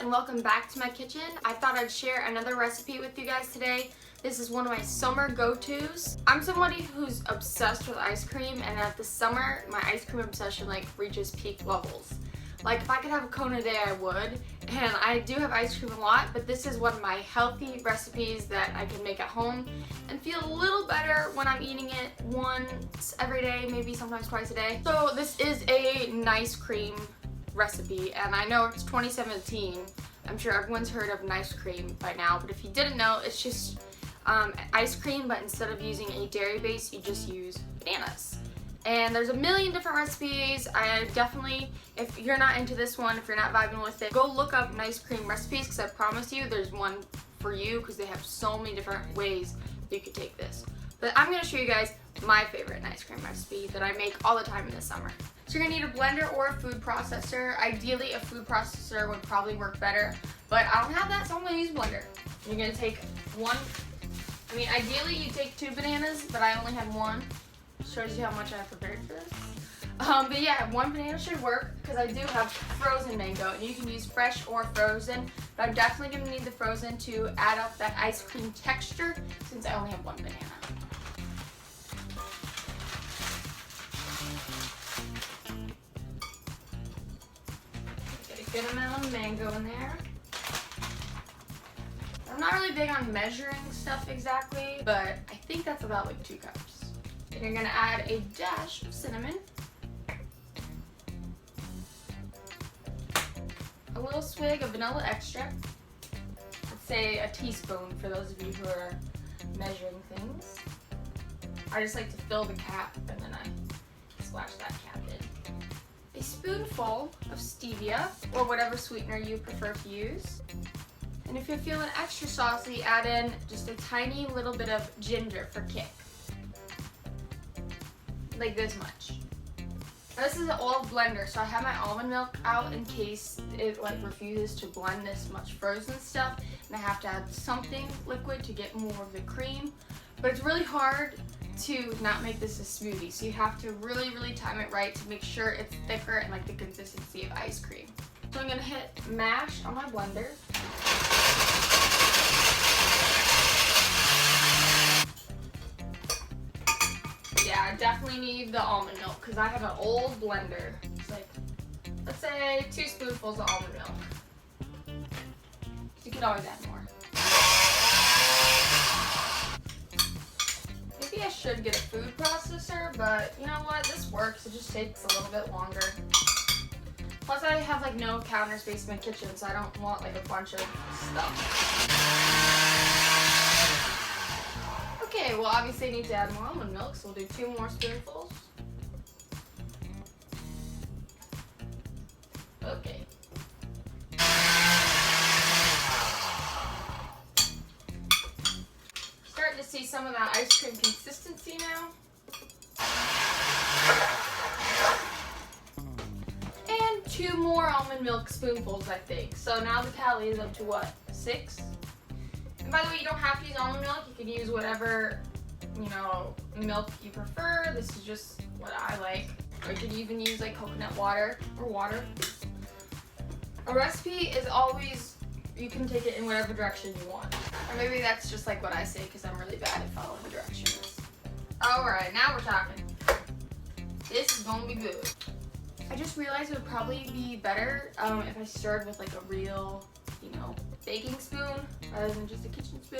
and welcome back to my kitchen. I thought I'd share another recipe with you guys today. This is one of my summer go-tos. I'm somebody who's obsessed with ice cream, and at the summer my ice cream obsession like reaches peak levels. Like if I could have a cone a day I would, and I do have ice cream a lot, but this is one of my healthy recipes that I can make at home and feel a little better when I'm eating it once every day, maybe sometimes twice a day. So this is a nice cream recipe, and I know it's 2017. I'm sure everyone's heard of nice cream by now, but if you didn't know, it's just ice cream, but instead of using a dairy base, you just use bananas. And there's a million different recipes. I definitely, if you're not into this one, if you're not vibing with it, go look up nice cream recipes, because I promise you there's one for you, because they have so many different ways you could take this. But I'm going to show you guys my favorite nice cream recipe that I make all the time in the summer. So you're going to need a blender or a food processor. Ideally a food processor would probably work better, but I don't have that, so I'm going to use a blender. You're going to take ideally you take 2 bananas, but I only had 1. Shows you how much I prepared for this. But yeah, 1 banana should work, because I do have frozen mango, and you can use fresh or frozen, but I'm definitely going to need the frozen to add up that ice cream texture, since I only have 1 banana. Get a good amount of mango in there. I'm not really big on measuring stuff exactly, but I think that's about like 2 cups. And you're gonna add a dash of cinnamon, a little swig of vanilla extract, let's say a teaspoon for those of you who are measuring things. I just like to fill the cap and then I splash that cap in. A spoonful of stevia, or whatever sweetener you prefer to use. And if you're feeling extra saucy, add in just a tiny little bit of ginger for kick. Like this much. Now this is an old blender, so I have my almond milk out in case it refuses to blend this much frozen stuff, and I have to add something liquid to get more of the cream. But it's really hard to not make this a smoothie, so you have to really time it right to make sure it's thicker and like the consistency of ice cream. So I'm gonna hit mash on my blender. Yeah, I definitely need the almond milk, because I have an old blender. It's like, let's say 2 spoonfuls of almond milk. You can always add more. Maybe I should get a food processor, but you know what? This works. It just takes a little bit longer. Plus, I have like no counter space in my kitchen, so I don't want like a bunch of stuff. Okay, well obviously I need to add more almond milk, so we'll do 2 more spoonfuls. Okay. Starting to see some of that ice cream consistency now. And 2 more almond milk spoonfuls, I think. So now the tally is up to what? 6? And by the way, you don't have to use almond milk. You can use whatever, milk you prefer. This is just what I like. Or you could even use like coconut water or water. A recipe is always, you can take it in whatever direction you want. Or maybe that's just like what I say, because I'm really bad at following directions. Alright, now we're talking. This is gonna be good. I just realized it would probably be better if I stirred with like a real, baking spoon rather than just a kitchen spoon.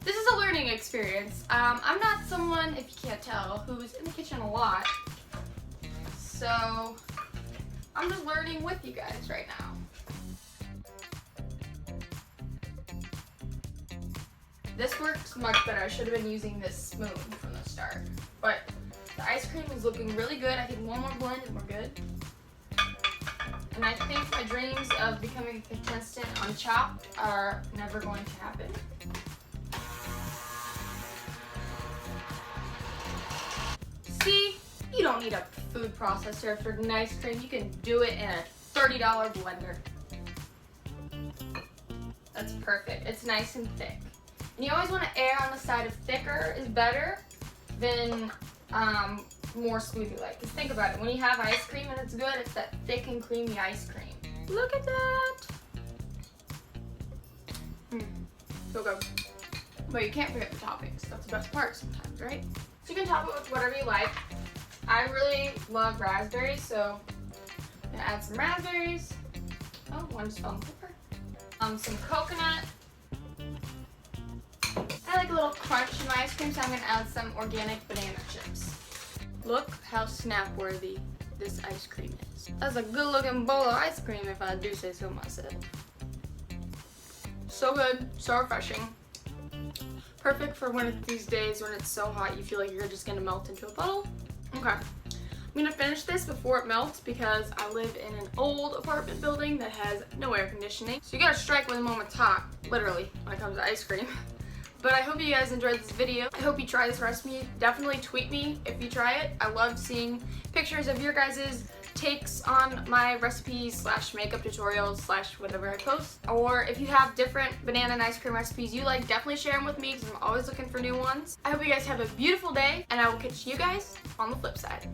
This is a learning experience. I'm not someone, if you can't tell, who's in the kitchen a lot. So I'm just learning with you guys right now. This works much better. I should have been using this spoon from the start. But the ice cream is looking really good. I think 1 more blend and we're good. And I think my dreams of becoming a contestant on Chopped are never going to happen. See, you don't need a food processor for nice cream. You can do it in a $30 blender. That's perfect. It's nice and thick. And you always want to err on the side of thicker is better than more smoothie-like. Because think about it, when you have ice cream and it's good, it's that thick and creamy ice cream. Look at that! So good. But you can't forget the toppings. That's the best part sometimes, right? So you can top it with whatever you like. I really love raspberries, so I'm gonna add some raspberries. Oh, one just fell on the paper. Some coconut. I like a little crunch in my ice cream, so I'm gonna add some organic banana chips. Look how snap-worthy this ice cream is. That's a good-looking bowl of ice cream, if I do say so myself. So good, so refreshing. Perfect for one of these days when it's so hot you feel like you're just gonna melt into a puddle. Okay, I'm gonna finish this before it melts because I live in an old apartment building that has no air conditioning. So you gotta strike when the moment's hot, literally, when it comes to ice cream. But I hope you guys enjoyed this video. I hope you try this recipe. Definitely tweet me if you try it. I love seeing pictures of your guys' takes on my recipes / makeup tutorials / whatever I post. Or if you have different banana and ice cream recipes you like, definitely share them with me because I'm always looking for new ones. I hope you guys have a beautiful day, and I will catch you guys on the flip side.